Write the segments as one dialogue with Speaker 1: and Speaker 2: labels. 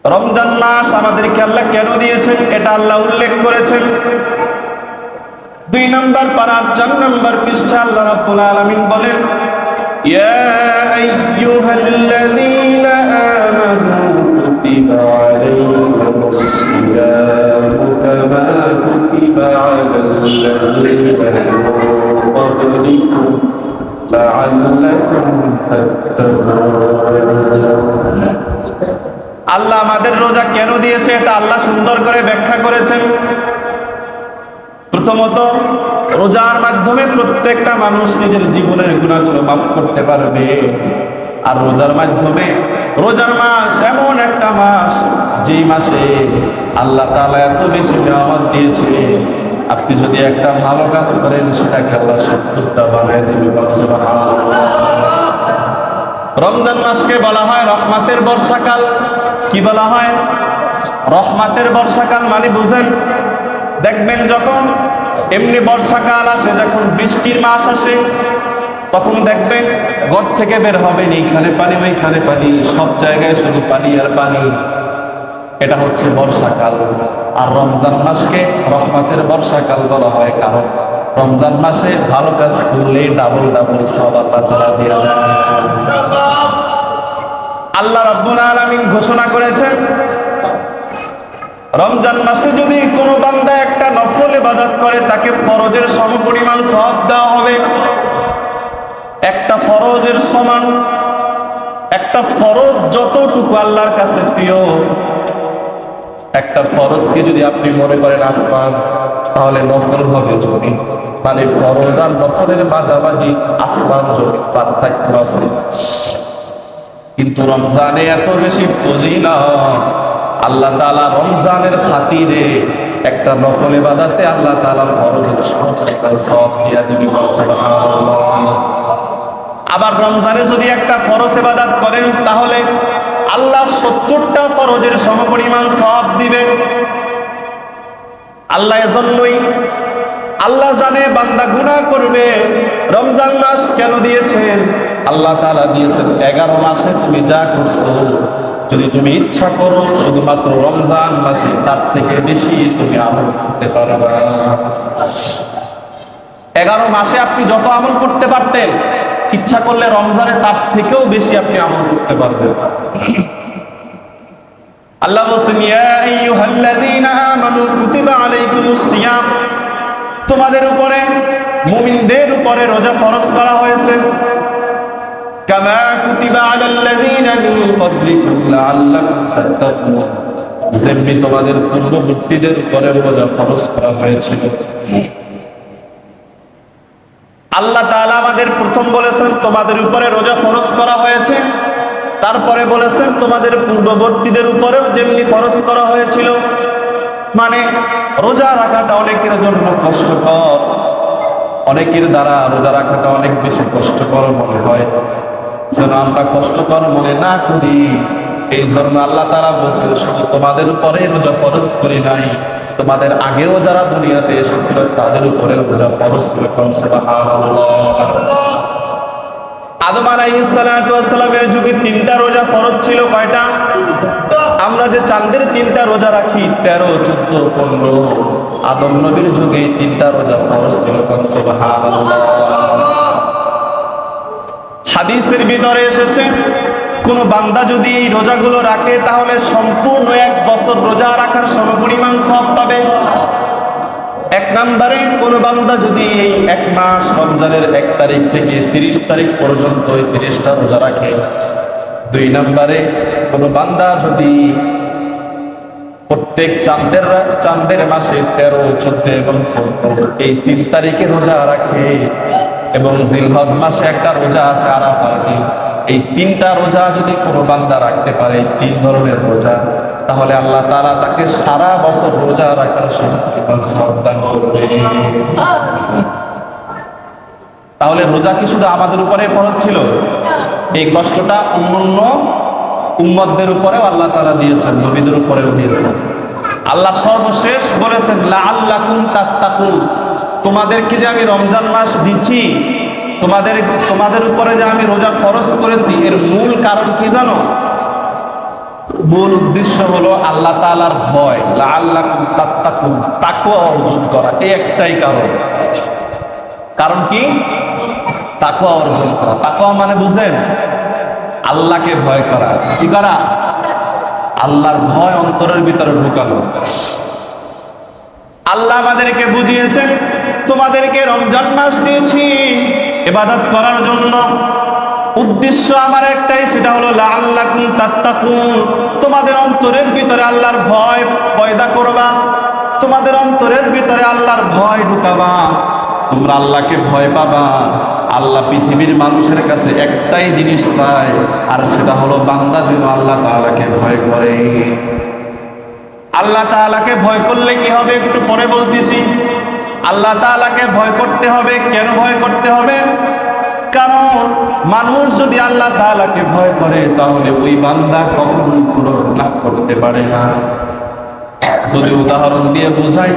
Speaker 1: রমজান মাস আমাদেরকে আল্লাহ কেন দিয়েছেন এটা আল্লাহ উল্লেখ করেছেন। 2 নম্বর পারার 4 নম্বর পৃষ্ঠা আল্লাহ রাব্বুল আলামিন বলেন, ইয়া আইয়ুহাল্লাযীনা আমানু কুতিবা আলাইকুমুস সিয়ামু কামা কুতিবা আলাল্লাযীনা মিন ক্বাবলিকুম লাআল্লাকুম তাত্তাকুন। আল্লাহ আমাদের রোজা কেন দিয়েছে এটা আল্লাহ সুন্দর করে ব্যাখ্যা করেছেন। প্রথমত, রোজার মাধ্যমে প্রত্যেকটা মানুষ নিজের জীবনের গুনাহগুলো মাফ করতে পারবে। আর রোজার মাধ্যমে, রোজার মাস এমন একটা মাস যেই মাসে আল্লাহ তাআলা এত বেশি নিয়ামত দিয়েছে, আপনি যদি একটা ভালো কাজ করেন সেটাকে আল্লাহ 70টা বানায় দিবে। সুবহানাল্লাহ। রমজান মাসকে বলা হয় রহমতের বর্ষাকাল। কি বলা হয়? রহমতের বর্ষাকাল। মানে বুঝেন, দেখবেন যখন এমনি বর্ষাকাল আসে, যখন বৃষ্টির মাস আসে, তখন দেখবেন ঘর থেকে বের হবেন, এইখানে পানি ওইখানে পানি, সব জায়গায় শুধু পানি আর পানি। এটা হচ্ছে বর্ষাকাল। আর রমজান মাসকে রহমতের বর্ষাকাল বলা হয়, কারণ রমজান মাসে ভালো কাজ করলে ডাবল ডাবল সওয়াব আল্লাহ তাআলা দিয়ে দেন। আল্লাহ রাব্বুল আলামিন ঘোষণা করেছেন, রমজান মাসে যদি কোনো বান্দা একটা নফল ইবাদত করে তাকে ফরজের সমপরিমাণ সওয়াব দেওয়া হবে। একটা ফরজের সমান। একটা ফরজ যতটুকু আল্লাহর কাছে প্রিয়, একটা ফরজকে যদি আপনি মনে করেন আসমান, তাহলে নফল হবে জমিন। মানে ফরজ আর নফলের মাঝামাঝি আসমান জমিন পার্থক্য আছে। কিন্তু রমজানে এত বেশি ফজিলত, আল্লাহ তাআলা রমজানের খাতিরে একটা নফল ইবাদতে আল্লাহ তাআলা ফরজের সমপরিমাণ সওয়াব দিয়ে দিবেন। সুবহানাল্লাহ। আবার রমজানে যদি একটা ফরজ ইবাদত করেন তাহলে আল্লাহ 70টা ফরজের সমপরিমাণ সওয়াব দিবেন। আল্লাহ এজন্যই, আল্লাহ জানে বান্দা গুনাহ করবে। রমজান মাস কেন দিয়েছেন? আল্লাহ তাআলা দিয়েছেন 11 মাসে তুমি যা করছো, যদি তুমি ইচ্ছা করো শুধুমাত্র রমজান মাসে তার থেকে বেশি তুমি আমল করতে পারবে। 11 মাসে আপনি যত আমল করতে পারতেন, ইচ্ছা করলে রমজানে তার থেকেও বেশি আপনি আমল করতে পারবেন। আল্লাহ বলেন, ইয়া আইয়ুহাল্লাযীনা আমানু কুতিবা আলাইকুমুস সিয়াম, তোমাদের উপরে, মুমিনদের উপরে রোজা ফরজ করা হয়েছে। কামা কুতিবা আলাল্লাযীনা মিন ক্বাবলিকুম লাআল্লাকুম তাত্তাকুন, যেমনি তোমাদের পূর্ববর্তীদের উপরে রোজা ফরজ করা হয়েছিল। আল্লাহ তাআলা আমাদের প্রথম বলেছেন তোমাদের উপরে রোজা ফরজ করা হয়েছে, তারপরে বলেছেন তোমাদের পূর্ববর্তীদের উপরেও যেমনি ফরজ করা হয়েছিল। মানে রোজা রাখাটা অনেকের জন্য কষ্টকর, অনেকের দ্বারা রোজা রাখাটা অনেক বেশি কষ্টকর মনে হয়। যেন আমরা কষ্টকর মনে না করি, এই জন্য আল্লাহ তাআলা বলেছেন শুধু তোমাদের উপরে রোজা ফরজ করি নাই, তোমাদের আগেও যারা দুনিয়াতে এসেছিল তাদের উপরে রোজা ফরজ করে। সুবহানাল্লাহ। আদম আলাইহিস সালাতু ওয়াস সালামের যুগে 3টা রোজা ফরজ ছিল। কয়টা? আমরা যে চাঁদের 3টা রোজা রাখি, 13, 14, 15, আদম নবীর যুগে 3টা রোজা ফরজ ছিল। সুবহানাল্লাহ। হাদিসের ভিতরে এসেছে, কোন বান্দা যদি এই রোজাগুলো রাখে তাহলে সম্পূর্ণ 1 বছর রোজা রাখার সমপরিমাণ সওয়াব পাবে। 1 নম্বরে, কোন বান্দা যদি এই 1 মাস রমজানের 1 তারিখ থেকে 30 তারিখ পর্যন্ত 30টা রোজা রাখে। 2 নম্বরে, কোন বান্দা যদি প্রত্যেক চাঁদের মাসে 13, 14 এবং 15 এই 3 তারিখে রোজা রাখে, এবং জিলহজ মাসে একটা রোজা আছে আরাফার দিন, এই 3টা রোজা যদি কোনো বান্দা রাখতে পারে, 3 ধরনের রোজা, তাহলে আল্লাহ তাআলা তাকে সারা বছর রোজা রাখার সওয়াব দান করবে। তাহলে রোজা কি শুধু আমাদের উপরে ফরজ ছিল? এই কষ্টটা অন্যান্য উম্মতদের উপরেও আল্লাহ তাআলা দিয়েছেন, নবীদের উপরেও দিয়েছেন। আল্লাহ সর্বশেষ বলেছেন লাআল্লাকুম তাত্তাকুন, তোমাদেরকে যে আমি রমজান মাস দিচ্ছি, তোমাদের উপরে যে আমি রোজা ফরজ করেছি, এর মূল কারণ কি জানো? মূল উদ্দেশ্য হলো আল্লাহ তাআলার ভয়, লাআল্লাকুম তাত্তাকুন, তাকওয়া অর্জন করা। এই একটাই কারণ। কারণ কি? তাকওয়া অর্জন করা। তাকওয়া মানে বুঝেন? আল্লাহকে ভয় করা। কি করা? আল্লাহর ভয় অন্তরের ভিতরে ঢুকানো। আল্লাহ আমাদেরকে বুঝিয়েছেন, তোমাদেরকে রমজান মাস দিয়েছি ইবাদত করার জন্য। উদ্দেশ্য আমার একটাই, সেটা হলো লাআল্লাকুম তাত্তাকুন, তোমাদের অন্তরের ভিতরে আল্লাহর ভয় পয়দা করবা, তোমাদের অন্তরের ভিতরে আল্লাহর ভয় ঢুকাবা, তোমরা আল্লাহকে ভয় পাবা। আল্লাহ পৃথিবীর মানুষের কাছে একটাই জিনিস চায়, আর সেটা হলো বান্দা যেন আল্লাহ তাআলাকে ভয় করে। আল্লাহ তাআলাকে ভয় করলে কি হবে একটু পরে বলতেছি। আল্লাহ তাআলাকে ভয় করতে হবে। কেন ভয় করতে হবে? কারণ মানুষ যদি আল্লাহ তাআলাকে ভয় করে তাহলে ওই বান্দা কখনোই কোনো গুনাহ করতে পারে না। যদি উদাহরণ দিয়ে বোঝাই,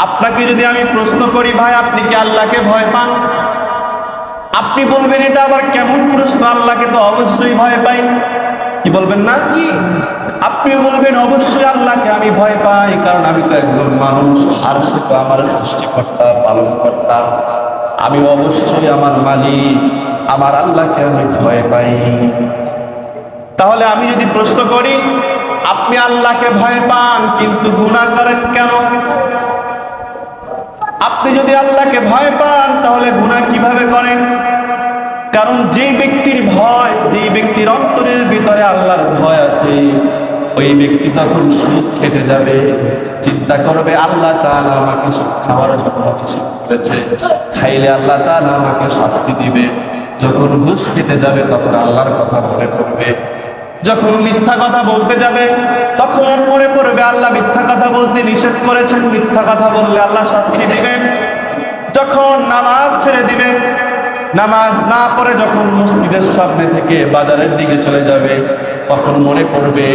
Speaker 1: আপনাকে যদি আমি প্রশ্ন করি, ভাই আপনি কি আল্লাহকে ভয় পান? আপনি বলবেন এটা আবার কেমন প্রশ্ন, আল্লাহকে তো অবশ্যই ভয় পাই। কি বলবেন না? আপনি বলবেন অবশ্যই আল্লাহকে আমি ভয় পাই, কারণ আমি তো একজন মানুষ, আর সে তো আমার সৃষ্টিকর্তা, পালনকর্তা। আমি অবশ্যই আমার মালিক, আমার আল্লাহকে আমি ভয় পাই। তাহলে আমি যদি প্রশ্ন করি, আপনি আল্লাহকে ভয় পান কিন্তু গুনাহ করেন কেন? আপনি যদি আল্লাহকে ভয় পান তাহলে গুনাহ কিভাবে করেন? কারণ যেই ব্যক্তির ভয়, যেই ব্যক্তির অন্তরের ভিতরে আল্লাহর ভয় আছে, ওই ব্যক্তি যখন সুদ খেতে যাবে চিন্তা করবে আল্লাহ তাআলা আমাকে সুদ খাওয়ার জন্য কিছু করেছে, খাইলে আল্লাহ তাআলা আমাকে শাস্তি দিবে। যখন ঘুষ খেতে যাবে তখন আল্লাহর কথা মনে পড়বে। যখন মিথ্যা কথা বলতে যাবে তখন মনে পড়বে আল্লাহ মিথ্যা কথা বলতে নিষেধ করেছেন, মিথ্যা কথা বললে আল্লাহ শাস্তি দিবেন। যখন নামাজ ছেড়ে দিবে, নামাজ না পড়ে যখন মসজিদের সামনে থেকে বাজারের দিকে চলে যাবে তখন মনে পড়বে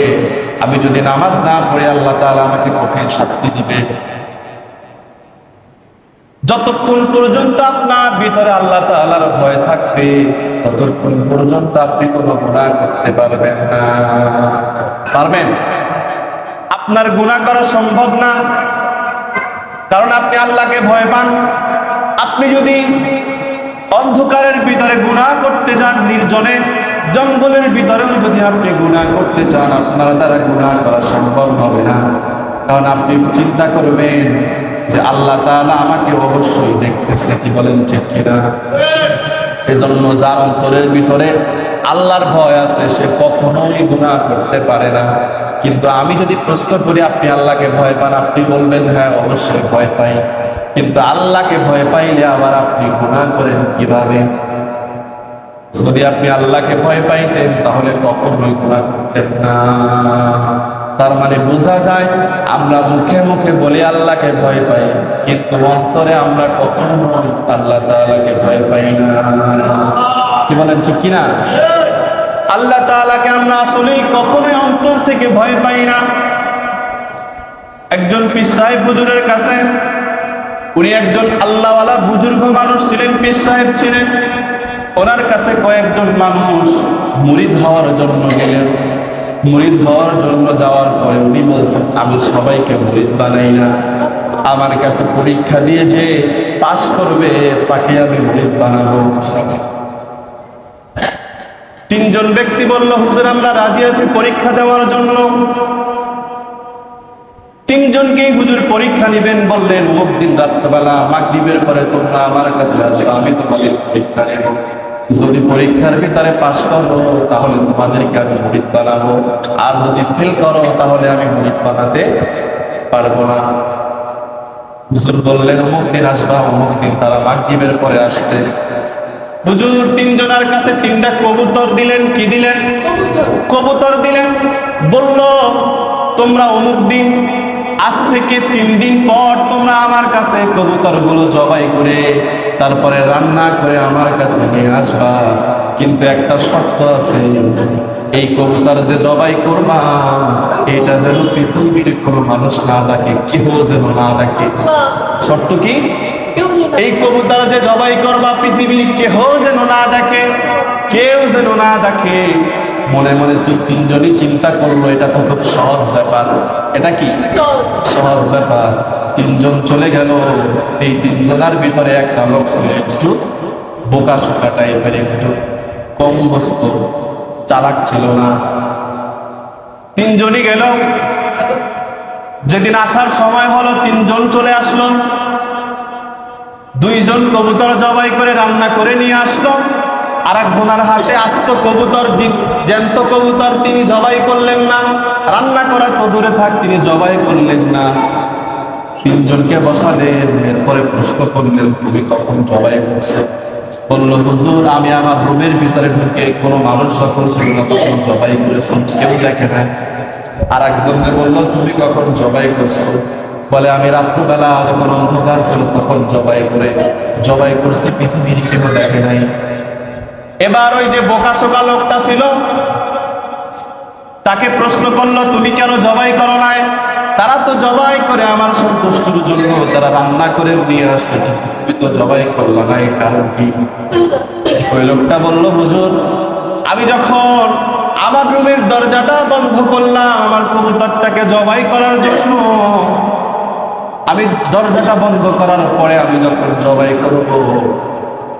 Speaker 1: আমি যদি নামাজ না পড়ে আল্লাহ তাআলা আমাকে কঠিন শাস্তি দিবে। যতক্ষণ পর্যন্ত আপনার ভিতরে আল্লাহ তাআলার ভয় থাকবে ততক্ষণ পর্যন্ত আপনি কোনো গুনাহ করতে পারবেন না। পারবেন? আপনার গুনাহ করা সম্ভব না, কারণ আপনি আল্লাহকে ভয় পান। আপনি যদি অন্ধকারের ভিতরে গুনাহ করতে যান, নির্জনে জঙ্গলের ভিতরেও যদি আপনি গুনাহ করতে চান, আপনার দ্বারা গুনাহ করা সম্ভব হবে না। কারণ আপনি চিন্তা করবেন যে আল্লাহ তাআলা আমাকে অবশ্যই দেখতেছে। কি বলেন ঠিক কিনা? এজন্য যার অন্তরের ভিতরে আল্লাহর ভয় আছে সে কখনোই গুনাহ করতে পারে না। কিন্তু আমি যদি প্রশ্ন করি আপনি আল্লাহকে ভয় পান, আপনি বলবেন হ্যাঁ অবশ্যই ভয় পাই। কিন্তু আল্লাহকে ভয় পাইলে আবার আপনি গুনাহ করেন কিভাবে? যদি আপনি আল্লাহকে ভয় পাইতেন তাহলে কখনোই গুনাহ করতেন না। তার মানে বোঝা যায় আমরা মুখে মুখে বলি আল্লাহকে ভয় পাই, কিন্তু অন্তরে আমরা কখনো আল্লাহ তাআলাকে ভয় পাই না। কি বলেন ঠিক কিনা? আল্লাহ তাআলাকে আমরা আসলেই কখনোই অন্তর থেকে ভয় পাই না। একজন পীর সাহেব হুজুরের কাছে, উনি একজন আল্লাহওয়ালা বুজুর্গ মানুষ ছিলেন, পীর সাহেব ছিলেন। ওনার কাছে কয়েকজন মানুষ মুরিদ হওয়ার জন্য গেলেন। মুরিদ হওয়ার জন্য যাওয়ার পরে উনি বলছেন আমি সবাইকে মুরিদ বানাই না, আমার কাছে পরীক্ষা দিয়ে যে পাস করবে তাকে আমি মুরিদ বানাবো। তিনজন ব্যক্তি বলল হুজুর আমরা রাজি আছি পরীক্ষা দেওয়ার জন্য। তিনজনকেই হুজুর পরীক্ষা নেবেন বললেন, অমুক দিন রাত্রবেলা মাগরিবের পরে তোমরা আমার কাছে আসবে, আমি তোমাদের পরীক্ষা নেব। যদি পরীক্ষার ভিতরে পাস করো তাহলে তোমাদেরকে আমি মুরিদ বানাবো, আর যদি ফেল করো তাহলে আমি মুরিদ বানাতে পারবো না। হুজুর বললেন অমুক দিন আসবা। অমুক দিন তারা মাগরিবের পরে আসছে। হুজুর তিনজনের কাছে তিনটা কবুতর দিলেন। কি দিলেন? কবুতর দিলেন। বলল তোমরা অমুক দিন, আজ থেকে 3 দিন পর তোমরা আমার কাছে কবুতরগুলো জবাই করে তারপরে রান্না করে আমার কাছে নিয়ে আসবা, কিন্তু একটা শর্ত আছে, এই কবুতর যে জবাই করবা এটা যেন পৃথিবীর কোনো মানুষ না দেখে, কেহ যেন না দেখে। শর্ত কি? এই কবুতর যে জবাই করবা পৃথিবীর কেহ যেন না দেখে, কেউ যেন না দেখে। মনে মনে তিনজনই চিন্তা করলো এটা তো খুব সহজ ব্যাপার। এটা কি সহজ ব্যাপার? তিনজন চলে গেল। এই তিনজনের ভিতরে একটা লোক ছিল একটু বোকা শোকা টাইপের, একটু কম বস্ত, চালাক ছিল না। তিনজনই গেল। যেদিন আসার সময় হলো তিনজন চলে আসলো। দুইজন কবুতর জবাই করে রান্না করে নিয়ে আসলো। আর একজনের হাতে আস্ত কবুতর, জ্যান্ত কবুতর তিনি জবাই করলেন না, রান্না করা তো দূরে থাক তিনি জবাই করলেন না। তিনজনকে বসালেন, এরপরে প্রশ্ন করলেন তুমি কখন জবাই করছো? বলল হুজুর আমি আমার রুমের ভিতরে ঢুকে কোনো মানুষ যখন সেগুলো তখন জবাই করেছি, কেউ দেখে না। আর একজনকে বললো তুমি কখন জবাই করছো? বলে আমি রাত্রবেলা যখন অন্ধকার ছিল তখন জবাই করছি, পৃথিবীর কেউ দেখে নাই। এবার ওই যে বোকা শোকা লোকটা ছিল তাকে প্রশ্ন করলো তুমি কেন জবাই করো নাই? তারা তো জবাই করে আমার সন্তুষ্টির জন্য তারা রান্না করে নিয়ে আসছে, তুমি তো জবাই করলো না, এই কারণ কি? ওই লোকটা বলল হুজুর আমি যখন আমার রুমের দরজাটা বন্ধ করলাম আমার কবুতরটাকে জবাই করার জন্য, আমি দরজাটা বন্ধ করার পরে আমি যখন জবাই করব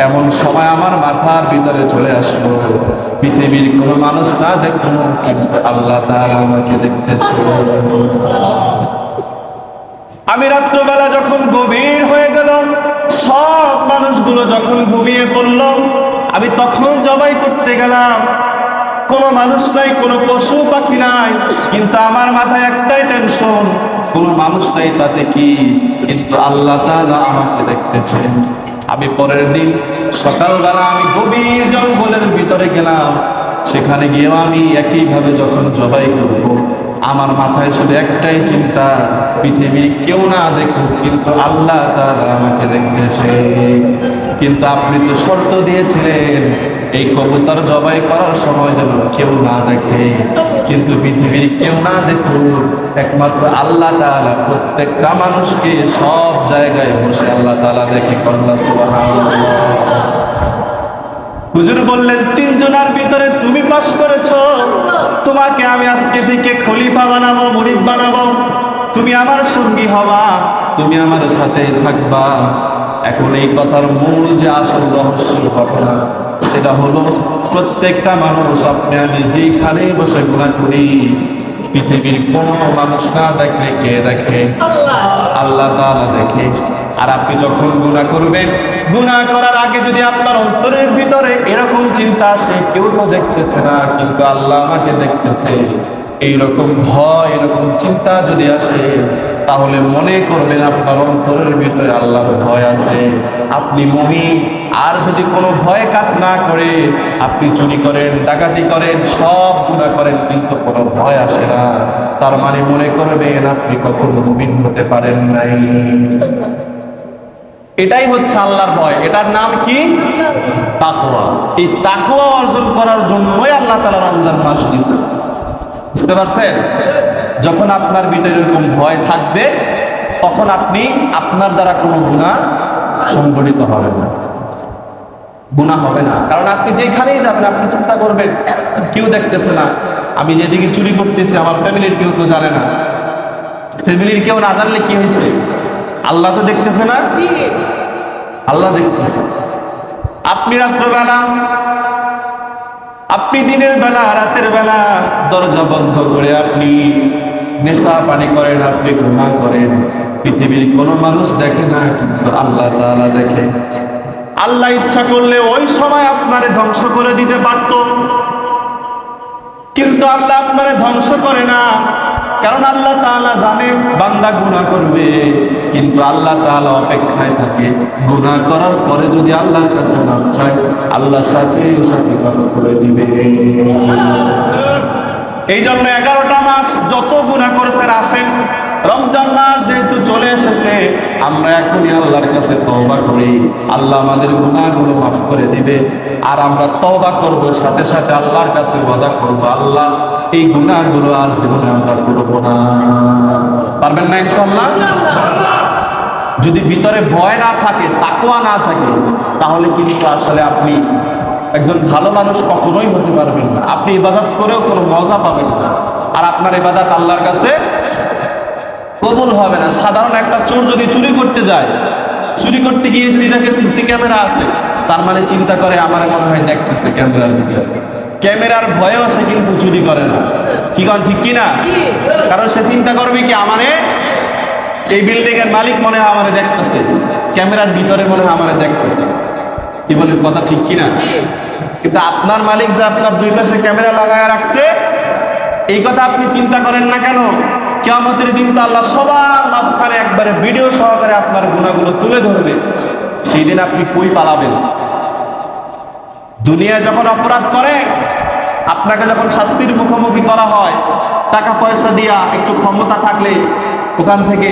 Speaker 1: এমন সময় আমার মাথার ভিতরে চলে আসলো পৃথিবীর কোনো মানুষ না দেখুন কিন্তু আল্লাহ তাআলা আমাকে দেখতেছে। আমি রাত্রবেলা যখন গভীর হয়ে গেল, সব মানুষগুলো যখন ঘুমিয়ে পড়ল, আমি তখন জবাই করতে গেলাম। কোনো মানুষ নাই, কোনো পশু পাখি নাই, কিন্তু আমার মাথায় একটাই টেনশন, কোনো মানুষ নাই তাতে কি, কিন্তু আল্লাহ তাআলা আমাকে দেখতেছেন। আমি পরের দিন সকালবেলা আমি গভীর জঙ্গলের ভিতরে গেলাম। সেখানে গিয়ে আমি একইভাবে যখন জবাই করব আমার মাথায় শুধু একটাই চিন্তা, পৃথিবীর কেউ না দেখুক কিন্তু আল্লাহ তাআলা আমাকে দেখতেছে। কিন্তু আপনি তো শর্ত দিয়েছিলেন এই কবুতর জবাই করার সময় যেন কেউ না দেখে, কিন্তু পৃথিবীর কেউ না দেখুক, একমাত্র আল্লাহ তাআলা প্রত্যেকটা মানুষকে সব জায়গায় বসে আল্লাহ তাআলা দেখে। কন্যা সুবহানাল্লাহ। হুজুর বললেন তিনজনের ভিতরে তুমি পাস করেছো, তোমাকে আমি আজকে থেকে খলিফা বানাবো, মুরিদ বানাবো, তুমি আমার সঙ্গী হবা, তুমি আমার সাথে থাকবা। এখন এই কথার মূল যে আসল রহস্য ঘটনা সেটা হলো প্রত্যেকটা মানুষ আপনি আমি যেখানে বসে গুনাহ করি পৃথিবীর কোনো মানুষ না দেখলে কে দেখে? আল্লাহ তাআলা দেখে। আর আপনি যখন গুনাহ করবেন, গুনাহ করার আগে যদি আপনার অন্তরের ভিতরে এরকম চিন্তা আসে কেউ তো দেখতেছে না কিন্তু আল্লাহ আমাকে দেখতেছে, এইরকম ভয় এরকম চিন্তা যদি আসে তাহলে মনে করবেন আপনার অন্তরের ভিতরে আল্লাহর ভয় আছে, আপনি মুমিন। আর যদি কোনো ভয় কাজ না করে আপনি চুরি করেন, ডাকাতি করেন, সব গুনাহ করেন কিন্তু কোনো ভয় আসে না, তার মানে মনে করবেন আপনি কখনো মুমিন হতে পারেন নাই। এটাই হচ্ছে আল্লাহর ভয়। এটার নাম কি? তাকওয়া। এই তাকওয়া অর্জন করার জন্যই আল্লাহ তাআলা রমজান মাস দিয়েছে। বুঝতে পারছেন? যখন আপনার ভিতরে এরকম ভয় থাকবে তখন আপনি আপনার দ্বারা কোনো গুনাহ সংগঠিত হবে না, গুনাহ হবে না। কারণ আপনি যেখানেই যাবেন আপনি চিন্তা করবেন কেউ দেখতেছে না, আমি যেদিকে চুরি করতেছি আমার ফ্যামিলির কেউ তো জানে না, ফ্যামিলির কেউ না জানলে কি হয়েছে, আল্লাহ তো দেখতেছে না? আল্লাহ দেখতেছে। আপনি রাত্রবেলা, আপনি দিনের বেলা, রাতের বেলা দরজা বন্ধ করে আপনি নেশা পানি করেন, আপনি গুনাহ করেন, পৃথিবীর কোনো মানুষ দেখে না কিন্তু আল্লাহ তাআলা দেখে। আল্লাহ ইচ্ছা করলে ওই সময় আপনারে ধ্বংস করে দিতে পারত, কিন্তু আল্লাহ আপনারে ধ্বংস করে না। কারণ আল্লাহ তাআলা জানে বান্দা গুনাহ করবে, কিন্তু আল্লাহ তাআলা অপেক্ষায় থাকে গুনাহ করার পরে যদি আল্লাহর কাছে মাফ চায় আল্লাহ সাথে সাথে মাফ করে দিবে। এই জন্য 11টা মাস যত গুনাহ করেছেন আসেন, রমজান মাস যেহেতু চলে এসেছে আমরা এখনই আল্লাহর কাছে তওবা করি, আল্লাহ আমাদের গুনাহগুলো মাফ করে দিবে। আর আমরা তওবা করব, সাথে সাথে আল্লাহর কাছে ওয়াদা করব আল্লাহ এই গুনাহগুলো আর জীবনে আমরা করব না। পারবেন না ইনশাআল্লাহ? যদি ভিতরে ভয় না থাকে, তাকওয়া না থাকে, তাহলে কিন্তু আসলে আপনি একজন ভালো মানুষ কখনোই হতে পারবেন না। আপনি ইবাদত করেও কোনো মজা পাবেন না, আর আপনার ইবাদত আল্লাহর কাছে কবুল হবে না। সাধারণ একটা চোর যদি চুরি করতে যায়, চুরি করতে গিয়ে যদি দেখে সিসি ক্যামেরা আছে, তার মানে চিন্তা করে আমার মনে হয় দেখতেছে ক্যামেরার ভিতরে, ক্যামেরার ভয়েও সে কিন্তু চুরি করে না। কি কন ঠিক কিনা? কারণ সে চিন্তা করবে কি, আমারে এই বিল্ডিং এর মালিক মনে হয় আমারে দেখতেছে, ক্যামেরার ভিতরে মনে হয় আমারে দেখতেছে। কি বলেন, কথা ঠিক কিনা? কিন্তু আপনার মালিক যে আপনার দুই পাশে ক্যামেরা লাগায় রাখছে, এই কথা আপনি চিন্তা করেন না কেন? কিয়ামতের দিন তো আল্লাহ সবার মাঝখানে একবারে ভিডিও সহকারে আপনার গুনাহগুলো তুলে ধরবে। সেই দিন আপনি কই পালাবেন? দুনিয়া যখন অপরাধ করে, আপনাকে যখন শাস্তির মুখোমুখি করা হয়, টাকা পয়সা দিয়া একটু ক্ষমতা থাকলে ওখান থেকে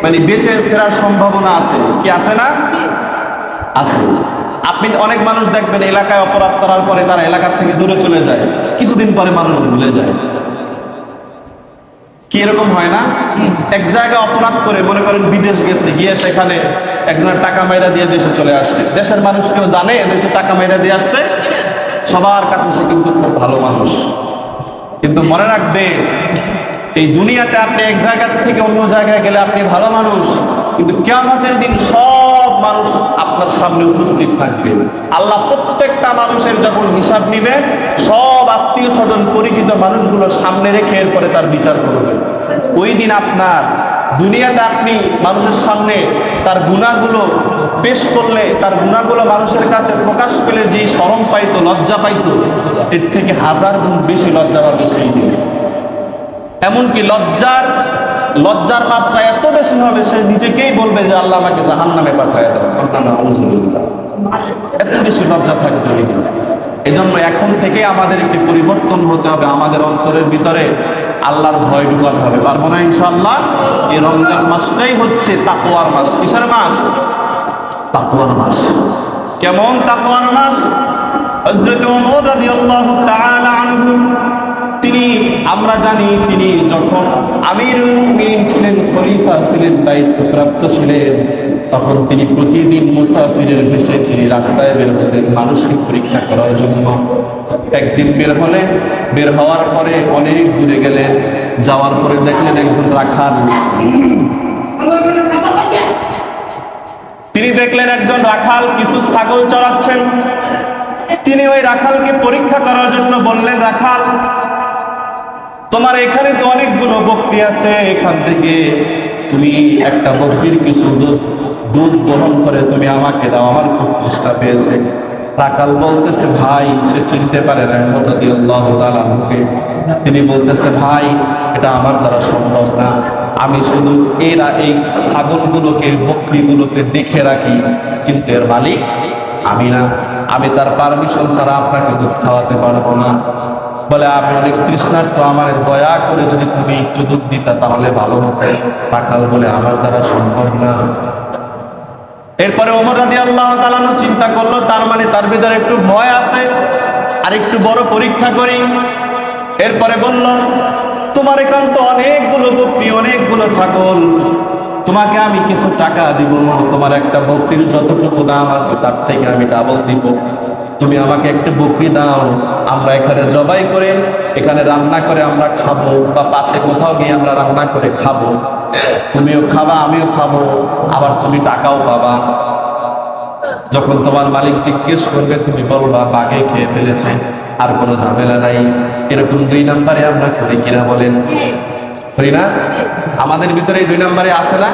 Speaker 1: মানে বেঁচে ফেরার সম্ভাবনা আছে। কি আছে না? আছে। আপনি অনেক মানুষ দেখবেন এলাকায় অপরাধ করার পরে তারা এলাকার থেকে দূরে চলে যায়, কিছুদিন পরে মানুষ ভুলে যায়। কি এরকম হয় না? এক জায়গায় অপরাধ করে মনে করেন বিদেশ গেছে, গিয়ে সেখানে একজনের টাকা মাইরা দিয়ে দেশে চলে আসছে। দেশের মানুষ কেউ জানে যে সে টাকা মাইরা দিয়ে আসছে? সবার কাছে সে কিন্তু খুব ভালো মানুষ। কিন্তু মনে রাখবে, এই দুনিয়াতে আপনি এক জায়গা থেকে অন্য জায়গায় গেলে আপনি ভালো মানুষ, কিন্তু কিয়ামতের দিন সব মানুষ আপনার সামনে উপস্থিত থাকবে। আল্লাহ প্রত্যেকটা মানুষের যখন হিসাব নিবেন, সব আত্মীয় স্বজন পরিচিত মানুষগুলো সামনে রেখে এরপরে তার বিচার করবেন। ওই দিন আপনার দুনিয়াতে আপনি মানুষের সামনে তার গুনাহগুলো পেশ করলে, তার গুনাহগুলো মানুষের কাছে প্রকাশ পেলে যে শরম পাইতো, লজ্জা পাইতো, এর থেকে 1000 গুণ বেশি লজ্জা পাবে সেই দিন। এমনকি লজ্জার মাত্রা এত বেশি হবে, সে নিজেকেই বলবে যে আল্লাহ আমাকে জাহান্নামে পাঠায় দাও। এত বেশি লজ্জা থাকতে হবে। এই জন্য এখন থেকে আমাদের একটি পরিবর্তন হতে হবে, আমাদের অন্তরের ভিতরে আল্লাহর ভয় ঢুকাতে হবে। পারবো না ইনশাআল্লাহ? এই রমজান মাসটাই হচ্ছে তাকওয়ার মাস। কিসের মাস? তাকওয়ার মাস। কেমন তাকওয়ার মাস? হযরত ওমর রাদিয়াল্লাহু তাআলা আনহু, আমরা জানি তিনি যখন আমিরুল মুমিনিন ছিলেন, খলিফা ছিলেন, দায়িত্বপ্রাপ্ত ছিলেন, তখন তিনি প্রতিদিন মুসাফিরের বেশে তিনি রাস্তায় বের হতেন মানুষকে পরীক্ষা করার জন্য। একদিন বের হওয়ার পরে অনেক দূরে গেলেন, যাওয়ার পরে দেখলেন একজন রাখাল। তিনি দেখলেন একজন রাখাল কিছু ছাগল চড়াচ্ছেন। তিনি ওই রাখালকে পরীক্ষা করার জন্য বললেন, রাখাল, তোমার এখানে তো অনেকগুলো বকরি আছে, এখান থেকে তুমি একটা বকরির কিছু দুধ দহন করে তুমি আমাকে দাও, আমার খুব তৃষ্ণা পেয়েছে। রাখাল বলতেছে, ভাই, সে চিনতে পারে না রাদিয়াল্লাহু তাআলা আনহুকে। তিনি বলতেছে, ভাই, এটা আমার দ্বারা সম্ভব না, আমি শুধু এই ছাগলগুলোকে, বকরিগুলোকে দেখে রাখি, কিন্তু এর মালিক আমি না, আমি তার পারমিশন ছাড়া আপনাকে দুধ খাওয়াতে পারবো না। বলে, আমি অনেক তৃষ্ণার্ত, আমার দয়া করে যদি তুমি একটু দুধ দিতা তাহলে ভালো হতো। রাখাল বলে, আমার দ্বারা সম্ভব না। এরপরে ওমর রাদিয়াল্লাহু তাআলা চিন্তা করলো, তার মানে তার ভিতরে একটু ভয় আছে, আর একটু বড় পরীক্ষা করি। এরপরে বলল, তোমার এখান তো অনেকগুলো বকরি, অনেকগুলো ছাগল, তোমাকে আমি কিছু টাকা দিব, তোমার একটা বকরির যতটুকু দাম আছে তার থেকে আমি ডাবল দিব। তুমি আমাকে একটা বকরি দাও, আমরা এখানে জবাই করে, এখানে রান্না করে আমরা খাবো, বা পাশে কোথাও গিয়ে আমরা রান্না করে খাবো, তুমিও খাবা, আমিও খাবো, আবার তুমি টাকাও পাবা। যখন তোমার মালিক জিজ্ঞেস করবে তুমি বলবা বাঘে খেয়ে ফেলেছে, আর কোনো ঝামেলা নাই। এরকম 2 নম্বরে আমরা করি কিনা বলেন? করি না? আমাদের ভিতরে 2 নম্বরে আছে না?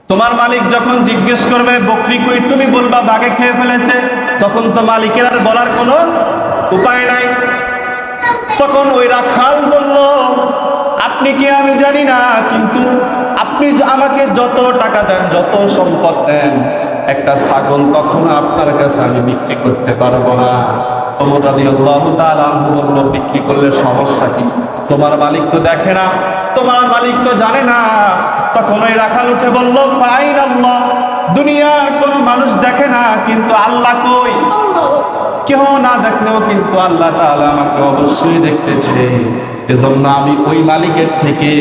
Speaker 1: তোমার মালিক যখন জিজ্ঞেস করবে বকরি কই, তুমি বলবা বাঘে খেয়ে ফেলেছে, তখন তো মালিকের আর বলার কোনো উপায় নাই। তখন ওই রাখাল বলল, আপনি কি আমি জানি না, কিন্তু আপনি আমাকে যত টাকা দেন, যত সম্পদ দেন, একটা ছাগল কখনো আপনার কাছে আমি বিক্রি করতে পারবো না। ওমর রাদিয়াল্লাহু তাআলা আনহু বলল, বিক্রি করলে সমস্যা কি? তোমার মালিক তো দেখে না, তোমার মালিক তো জানে না। তখন ওই রাখাল উঠে বলল, ফাইন আল্লাহ, দুনিয়ার কোনো মানুষ দেখে না, কিন্তু আল্লাহ কই? কেউ না দেখলেও কিন্তু আল্লাহ তাআলা আমাকে অবশ্যই দেখতেছে। এজন্য আমি ওই মালিকের থেকে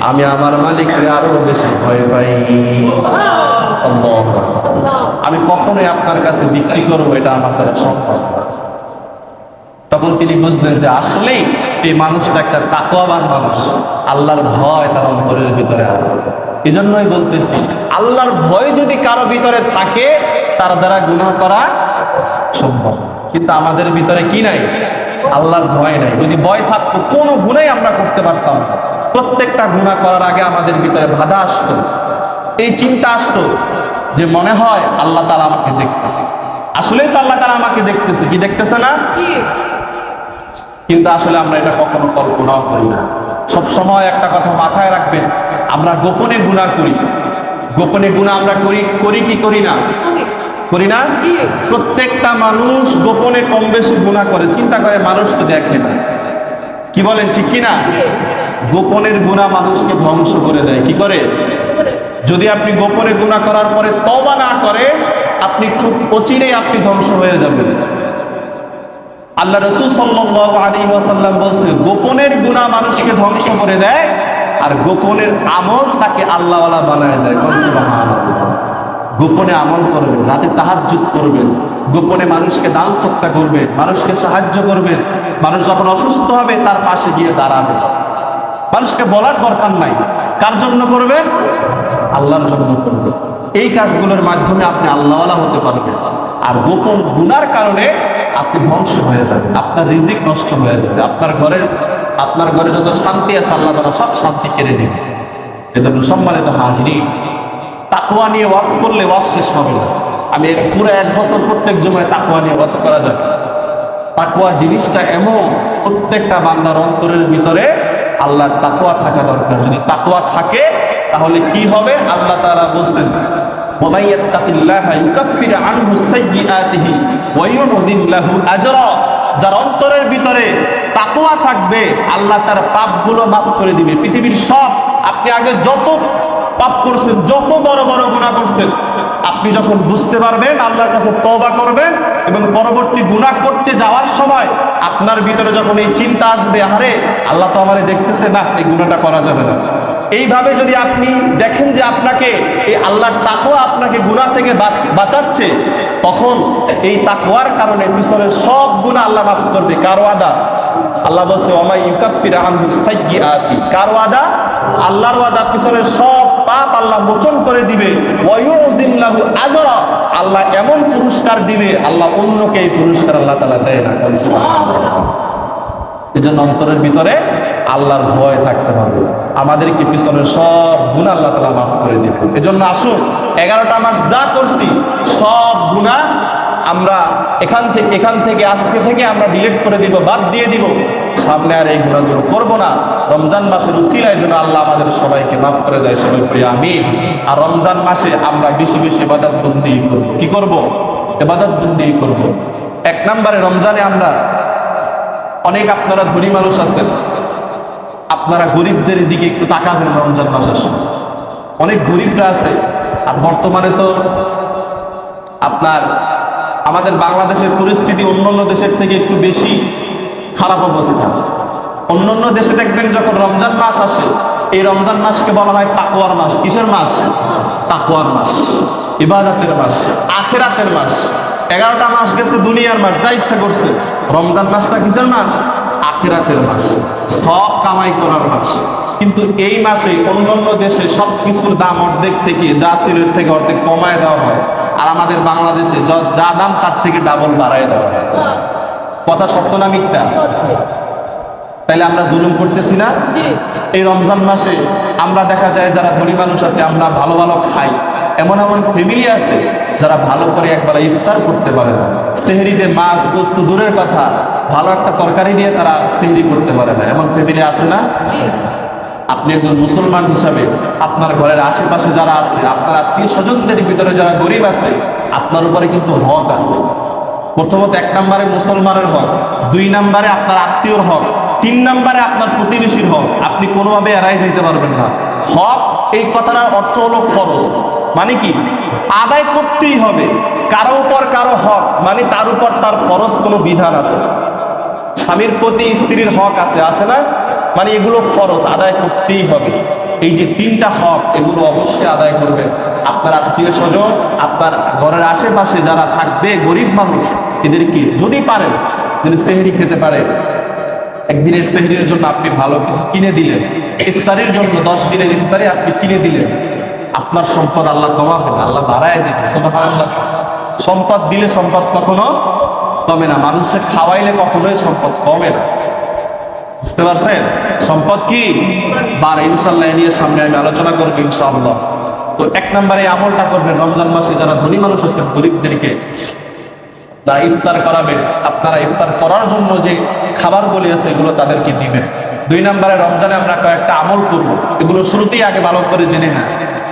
Speaker 1: আমি আমার মালিককে আরো বেশি ভয় পাই। আল্লাহু আকবার। আমি কখনোই আপনার কাছে বিক্রি করবো, এটা আমার দ্বারা সম্ভব না। তখন তিনি বুঝলেন যে আসলেই এই মানুষটা একটা তাকওয়াবান মানুষ, আল্লাহর ভয় তার অন্তরের ভিতরে আছে। এই জন্যই বলতেছি, আল্লাহর ভয় যদি কারো ভিতরে থাকে তার দ্বারা গুনাহ করা সম্ভব। কিন্তু আমাদের ভিতরে কি নাই? আল্লাহর ভয় নাই। যদি ভয় থাকতো কোনো গুনাহ আমরা করতে পারতাম না। প্রত্যেকটা গুনাহ করার আগে আমাদের ভিতরে বাধা আসতো, এই চিন্তা আসতো যে মনে হয় আল্লাহ তাআলা আমাকে দেখতেছে। আসলেই তো আল্লাহ তাআলা আমাকে দেখতেছে, কি দেখতেছে না? কিন্তু আসলে আমরা এটা কখনো কল্পনাও করি না। সব সময় একটা কথা মাথায় রাখবেন, আমরা গোপনে গুনাহ করি। গোপনে গুনাহ আমরা করি কি করি না? করি না? প্রত্যেকটা মানুষ গোপনে কম বেশি গুনাহ করে, চিন্তা করে মানুষ তো দেখে না। কি বলেন, ঠিক কি না? গোপনের গুনাহ মানুষকে ধ্বংস করে দেয়। কি করে? যদি আপনি গোপনে গুনাহ করার পরে তওবা না করে, আপনি খুব অচিরেই আপনি ধ্বংস হয়ে যাবেন। আল্লাহ রাসূল সাল্লাল্লাহু আলাইহি ওয়াসাল্লাম বলেছেন, গোপনের গুনাহ মানুষকে ধ্বংস করে দেয়, আর গোপনের আমল তাকে আল্লাহওয়ালা বানায় দেয়। সুবহানাল্লাহ। গোপনে আমল করবেন, রাতে তাহাজ্জুদ করবেন, গোপনে মানুষকে দান সদকা করবেন, মানুষকে সাহায্য করবেন, মানুষ যখন অসুস্থ হবে তার পাশে গিয়ে দাঁড়াবেন। মানুষকে বলার দরকার নাই। কার জন্য করবেন? আল্লাহর জন্য করবেন। এই কাজগুলোর মাধ্যমে আপনি আল্লাহওয়ালা হতে পারবেন। আর গোপন গুনার কারণে আপনি ধ্বংস হয়ে যাবেন, আপনার রিজিক নষ্ট হয়ে যাবে, আপনার ঘরে যত শান্তি আছে আল্লাহ তাআলা সব শান্তি কেড়ে নেবে। এজন্য সম্মানিত হাজিরিন, তাকওয়া নিয়ে ওয়াজ করলে ওয়াজ শেষ হবে না। আমি পুরো 1 বছর প্রত্যেক জুমায় তাকওয়া নিয়ে ওয়াজ করা যাবে। তাকওয়া জিনিসটা এমন, প্রত্যেকটা বান্দার অন্তরের ভিতরে আল্লাহর তাকওয়া থাকা দরকার। যদি তাকওয়া থাকে তাহলে কি হবে? আল্লাহ তাআলা বলেন, ওয়া ইয়াত্তাকিল্লাহা ইউকাফির আনহু সাইয়্যাতিহি ওয়া ইউযিম লাহু আজরা। যার অন্তরের ভিতরে তাকওয়া থাকবে আল্লাহ তার পাপগুলো মাফ করে দিবে। পৃথিবীর সব, আপনি আগে যত পাপ করছেন, যত বড় বড় গুনাহ করছেন, আপনি যখন বুঝতে পারবেন, আল্লাহর কাছে তওবা করবেন এবং পরবর্তী গুনাহ করতে যাওয়ার সময় আপনার ভিতরে যখন এই চিন্তা আসবে, আরে আল্লাহ তো আমারে দেখতেছে, না এই গুনাহটা করা যাবে না। এইভাবে যদি আপনি দেখেন যে আপনাকে এই আল্লাহর তাকওয়া আপনাকে গুনাহ থেকে বাঁচাচ্ছে, তখন এই তাকওয়ার কারণে পিছনের সব গুনাহ আল্লাহ মাফ করবে। কার ওয়াদা? আল্লাহ বলছে, ওয়া মাই ইউকাফির আনহু সাইয়্যাতি। কার ওয়াদা? আল্লাহর ওয়াদা। পিছনের সব পাপ আল্লাহ মোচন করে দিবে। ওয়া ইউযিম লাহু আজরা। আল্লাহ এমন পুরস্কার দিবে, আল্লাহ অন্যকে এই পুরস্কার আল্লাহ তাআলা দেয় না। সুবহানাল্লাহ। এজন্য অন্তরের ভিতরে আল্লাহর ভয় থাকতে হবে। আমাদেরকে পিছনের সব গুনাহ আল্লাহ তাআলা মাফ করে দিবেন। এজন্য আসুন, 11টা মাস যা করছি সব গুনাহ আমরা এখান থেকে আজকে থেকে আমরা ডিলিট করে দিব, বাদ দিয়ে দিব। সামনে আর এই গুনাহগুলো করব না। রমজান মাসের উসিলায় যেন আল্লাহ আমাদের সবাইকে মাফ করে দেয়। সবাই বলি আমিন। আর রমজান মাসে আমরা বেশি বেশি ইবাদত বন্দি করব। কি করব? ইবাদত বন্দি করব। 1 নম্বরে, রমজানে আমরা অনেক, আপনারা ধনী মানুষ আছেন, আপনারা গরিবদের দিকে একটু তাকাবেন। রমজান মাস আসে, অনেক গরিবরা আছে। আর বর্তমানে তো আপনার আমাদের বাংলাদেশের পরিস্থিতি অন্যান্য দেশের থেকে একটু বেশি খারাপ অবস্থা। অন্যান্য দেশে দেখবেন যখন রমজান মাস আসে, এই রমজান মাসকে বলা হয় তাকওয়ার মাস। কিসের মাস? তাকওয়ার মাস, ইবাদতের মাস, আখিরাতের মাস। 11টা মাস গেছে দুনিয়ার মাস, যা ইচ্ছা করছে। রমজান মাসটা কিসের মাস? আখিরাতের মাস, সব কামাই করার মাস। কিন্তু এই মাসে অন্যান্য দেশে সবকিছুর দাম অর্ধেক থেকে, যা ছিল এর থেকে অর্ধেক কমায় দেওয়া হয়। আর আমাদের বাংলাদেশে যা দাম তার থেকে ডাবল বাড়ায় দেওয়া হয়। কথা সত্য না মিথ্যা? তাইলে আমরা জুলুম করতেছি না? এই রমজান মাসে আমরা দেখা যায় যারা ধনী মানুষ আছে, আমরা ভালো ভালো খাই। এমন এমন ফ্যামিলি আছে যারা ভালো করে একবার ইফতার করতে পারে না। সেহরিতে মাছ গোস্ত দূরের কথা, ভালো একটা তরকারি দিয়ে তারা সেহরি করতে পারে না। এমন ফ্যামিলি আছে না? আপনি একজন মুসলমান হিসাবে আপনার ঘরের আশেপাশে যারা আছে, আপনার আত্মীয় স্বজনদের ভিতরে যারা গরিব আছে, আপনার উপরে কিন্তু হক আছে। প্রথমত 1 নম্বরে মুসলমানের হক, 2 নম্বরে আপনার আত্মীয়র হক, 3 নম্বরে আপনার প্রতিবেশীর হক। আপনি কোনোভাবে এড়াই যাইতে পারবেন না। হক এই কথাটার অর্থ হলো ফরজ, মানে কি আদায় করতেই হবে। কারো উপর কারো হক মানে তার উপর তার ফরজ কোনো বিধান আছে। স্বামীর প্রতি স্ত্রীর হক আছে না? মানে এগুলো ফরজ, আদায় করতেই হবে। এই যে 3টা হক, এগুলো অবশ্যই আদায় করবে। আপনার আত্মীয় স্বজন, আপনার ঘরের আশেপাশে যারা থাকবে গরিব মানুষ, এদেরকে যদি পারেন যদি সেহরি খেতে পারে, একদিনের সেহরির জন্য আপনি ভালো কিছু কিনে দিলেন, ইফতারের জন্য 10 দিনের ইফতারে আপনি কিনে দিলেন, আপনার সম্পদ আল্লাহ কমাবেন, আল্লাহ বাড়ায় দেবেন। সুবহানাল্লাহ। সম্পদ দিলে সম্পদ কখনো কমে না, মানুষকে খাওয়াইলে কখনোই সম্পদ কমে না। বুঝতে পারছেন? সম্পদ কি বাড়ে, ইনশাআল্লাহ এ নিয়ে সামনে আমি আলোচনা করবো ইনশাআল্লাহ। তো 1 নম্বরে আমলটা করবেন, রমজান মাসে যারা ধনী মানুষ আছেন গরিবদেরকে তারা ইফতার করাবেন, আপনারা ইফতার করার জন্য যে খাবারগুলি আছে এগুলো তাদেরকে দিবেন। 2 নম্বরে রমজানে আমরা কয়েকটা আমল করব, এগুলো শুরুতেই আগে ভালো করে জেনে না।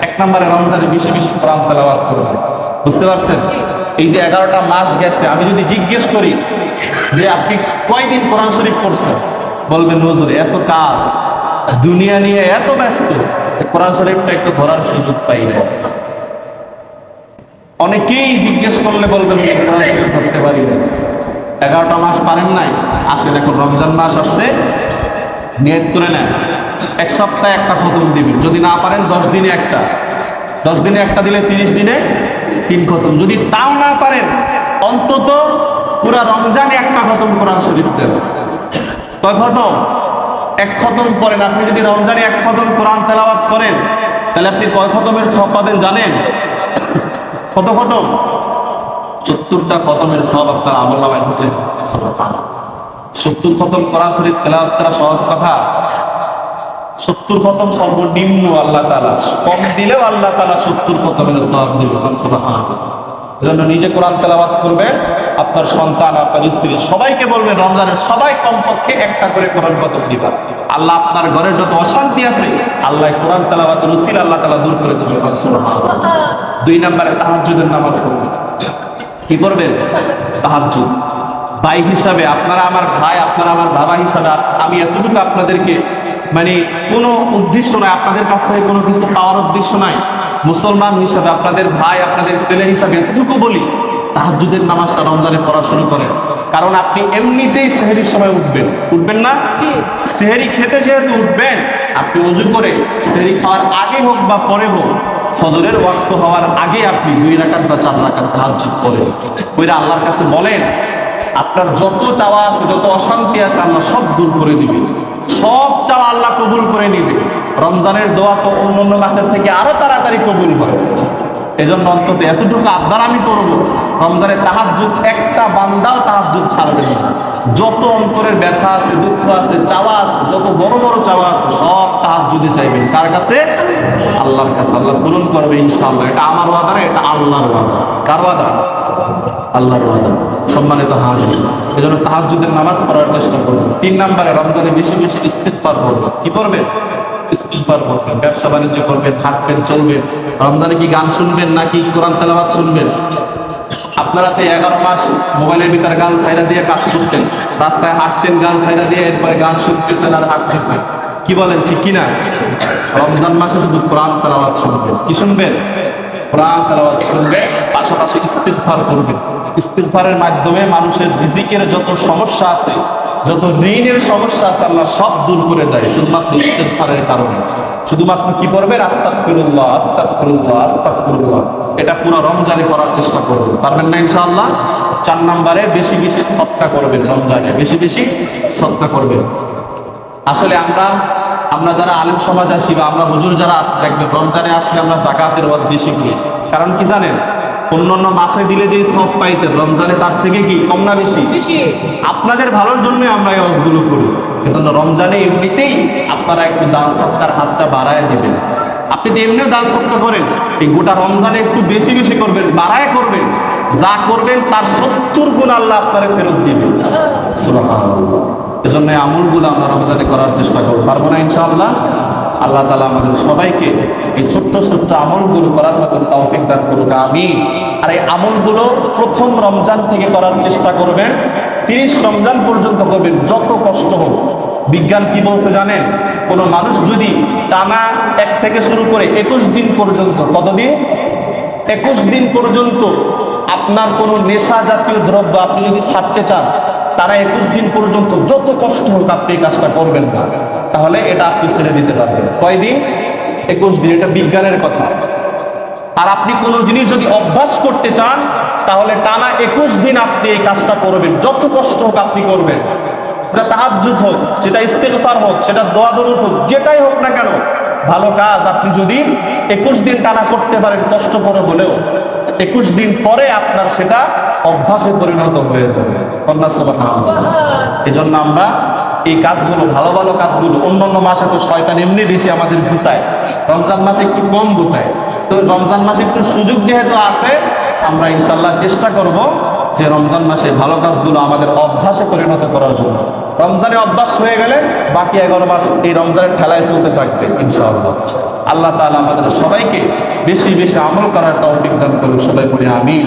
Speaker 1: 1 নম্বরে রমজানে বেশি বেশি কোরআন তেলাওয়াত করব। বুঝতে পারছেন? এই যে 11টা মাস গেছে, আমি যদি জিজ্ঞেস করি যে আপনি কয়দিন কোরআন শরীফ পড়ছেন, বলবেন হুজুর এত কাজ, দুনিয়া নিয়ে এত ব্যস্ত, কোরআন শরীফটা একটু ধরার সুযোগ পাই না। অনেকেই জিজ্ঞেস করলে বলবেন কোরআন শরীফ পড়তে পারি না। 11টা মাস পারেন নাই, আসেন এখন রমজান মাস আসছে, নিয়ত করে নেন 1 সপ্তাহে একটা খতম দিবেন। যদি না পারেন 10 দিনে একটা, 10 দিনে একটা দিলে 30 দিনে 3 খতম। যদি তাও না পারেন অন্তত পুরা রমজানে একটা খতম কোরআন শরীফ দেন। কয় খতম? 1 খতম করেন। আপনি যদি রমজানে 1 খতম কোরআন তেলাওয়াত করেন তাহলে আপনি কয় খতমের সওয়াব পাবেন জানেন? কত খতম? 70টা খতমের সওয়াব আপনার আমলনামায় ঢুকে যাবে। 70 খতম কোরআন শরীফ তেলাওয়াত করা সহজ কথা? 70 খতম সর্বনিম্ন আল্লাহ তাআলা, কম দিলেও আল্লাহ তাআলা 70 খতমের সওয়াব দিবেন। সুবহানাল্লাহ। এজন্য নিজে কোরআন তেলাওয়াত করবেন, আপনার সন্তান, আপনার স্ত্রী সবাইকে বলবেন রমজানের সবাই কমপক্ষে একটা করে কোরআন খতম দিবেন। আল্লাহ আপনার ঘরে যত অশান্তি আছে আল্লাহ কোরআন তেলাওয়াতের উসিলা আল্লাহ তাআলা দূর করে দেবেন। সুবহানাল্লাহ। 2 নম্বরে তাহাজ্জুদের নামাজ পড়বেন। কি করবেন? তাহাজ্জুদ। ভাই হিসাবে আপনারা আমার ভাই, আপনারা আমার বাবা হিসাবে আমি এতটুকু আপনাদেরকে মানে কোনো উদ্দেশ্য নাই, আপনাদের কাছ থেকে কোনো কিছু পাওয়ার উদ্দেশ্য নাই, মুসলমান হিসাবে আপনাদের ভাই, আপনাদের ছেলে হিসাবে এতটুকু বলি, তাহাজ্জুদের নামাজটা রমজানে পড়া শুরু করেন। কারণ আপনি এমনিতেই সেহরির সময় উঠবেন, উঠবেন না? সেহরি খেতে যেহেতু উঠবেন, আপনি ওযু করে সেহরি খাওয়ার আগে হোক বা পরে হোক, ফজরের ওয়াক্ত হওয়ার আগে আপনি 2 রাকাত বা 4 রাকাত তাহাজ্জুদ পড়েন। ওইটা আল্লাহর কাছে বলেন আপনার যত চাওয়া আছে, যত অশান্তি আছে আল্লাহ সব দূর করে দিবে, সব চাওয়া আল্লাহ কবুল করে নিবে। রমজানের দোয়া তো অন্যান্য মাসের থেকে আরো তাড়াতাড়ি কবুল হয়। এজন্য অন্তত এতটুকু আবদার আমি করব, রমজানে তাহাজ্জুদ একটা বান্দাও তাহাজ্জুদ ছাড়বে না। যত অন্তরের ব্যথা আছে, দুঃখ আছে, চাওয়া আছে, যত বড় বড় চাওয়া আছে সব তাহাজ্জুদে চাইবেন। কার কাছে? আল্লাহর কাছে। আল্লাহ পূরণ করবে ইনশাআল্লাহ। এটা আমার ওয়াদা না, এটা আল্লাহর ওয়াদা। কার ওয়াদা? আল্লাহর ওয়াদা। সম্মানিত হাজির, এজন্য তাহাজ্জুদের নামাজ পড়ার চেষ্টা করবেন। 3 নম্বরে রমজানে বেশি বেশি ইস্তিগফার করবেন। কি করবেন? ইস্তিগফার করবেন। ব্যবসা বাণিজ্য করবেন, হাঁটবেন, চলবেন। রমজানে কি গান শুনবেন নাকি কোরআন তেলাওয়াত শুনবেন? আপনারা তো 11 মাস মোবাইলের ভিতরে গান ছাইরা দিয়ে কাজ করতেন, রাস্তায় হাঁটতেন গান ছাইরা দিয়ে, এরপরে গান শুনতেছেন আর হাঁটতেছেন। কি বলেন, ঠিক কিনা? রমজান মাসে শুধু কোরআন তেলাওয়াত শুনবেন। কি শুনবেন? কোরআন তেলাওয়াত শুনবেন, পাশাপাশি ইস্তিগফার করবেন। ইস্তিগফারের মাধ্যমে মানুষের রিজিকের যত সমস্যা আছে, যত ঋণের সমস্যা আছে আল্লাহ সব দূর করে দেয় শুধুমাত্র ইস্তিগফারের কারণে। শুধুমাত্র কি করবেন? আস্তাগফিরুল্লাহ, আস্তাগফিরুল্লাহ, আস্তাগফিরুল্লাহ। এটা পুরো রমজানে করার চেষ্টা করবেন। পারবেন না ইনশাআল্লাহ? 4 নম্বরে বেশি বেশি সদকা করবেন। রমজানে বেশি বেশি সদকা করবেন। আসলে আমরা যারা আলেম সমাজ আছি বা আমরা হুজুর যারা আছি, দেখবেন রমজানে আসলে আমরা যাকাতের ওয়াজ বেশি করি। কারণ কি জানেন? অন্যান্য মাসে দিলে যে সব পাইতেন, রমজানে তার থেকে কি কম না বেশি? আপনাদের ভালোর জন্য আমরা এই ওয়াজগুলো করি। এজন্য রমজানে এমনিতেই আপনারা একটু দান সদকার হাতটা বাড়ায় দিবেন। আপনি তো এমনিও দান সদকা করেন, এই গোটা রমজানে একটু বেশি বেশি করবেন, বাড়ায় করবেন। যা করবেন তার 70 গুণ আল্লাহ আপনারে ফেরত দিবেন। সুবহানাল্লাহ। এজন্য এই আমলগুলো আমরা রমজানে করার চেষ্টা করব। পারবো না ইনশাআল্লাহ? আল্লাহ তাআলা আমাদের সবাইকে এই ছোট্ট ছোট্ট আমলগুলো করার মতো তৌফিক দান করুক, আমিন। আর এই আমলগুলো প্রথম রমজান থেকে করার চেষ্টা করবেন, 30 রমজান পর্যন্ত করবেন, যত কষ্ট হোক। বিজ্ঞান কি বলছে জানেন? কোনো মানুষ যদি টানা 1 থেকে শুরু করে 21 দিন পর্যন্ত, কতদিন? 21 দিন পর্যন্ত আপনার কোনো নেশা জাতীয় দ্রব্য আপনি যদি ছাড়তে চান, তারা 21 দিন পর্যন্ত যত কষ্ট হোক আপনি এই কাজটা করবেন না, তাহলে এটা আপনি ছেড়ে দিতে পারবেন। কয়দিন? 21 দিন। এটা বিজ্ঞানের কথা। আর আপনি কোনো জিনিস যদি অভ্যাস করতে চান তাহলে টানা 21 দিন আপনি এই কাজটা করবেন, যত কষ্ট হোক আপনি করবেন। সেটা তাহাজ্জুদ হোক, সেটা ইস্তেগফার হোক, সেটা দোয়া দরুদ হোক, যেটাই হোক না কেন, ভালো কাজ আপনি যদি 21 দিন টানা করতে পারেন কষ্ট করে হলেও, 21 দিন পরে আপনার সেটা অভ্যাসে পরিণত হয়ে যাবে। এই জন্য আমরা এই কাজগুলো, ভালো ভালো কাজগুলো, অন্যান্য মাসে তো শয়তান এমনি বেশি আমাদের গুতায়, রমজান মাসে একটু কম গুতায়। তো রমজান মাসে একটু সুযোগ যেহেতু আছে, আমরা ইনশাল্লাহ চেষ্টা করব যে রমজান মাসে ভালো কাজগুলো আমাদের অভ্যাসে পরিণত করার জন্য। রমজানে অভ্যাস হয়ে গেলে বাকি 11 মাস এই রমজানের ঠেলায় চলতে থাকবে ইনশাআল্লাহ। আল্লাহ তাআলা আমাদের সবাইকে বেশি বেশি আমল করার তৌফিক দান করুন। সবাই পড়ি আমিন।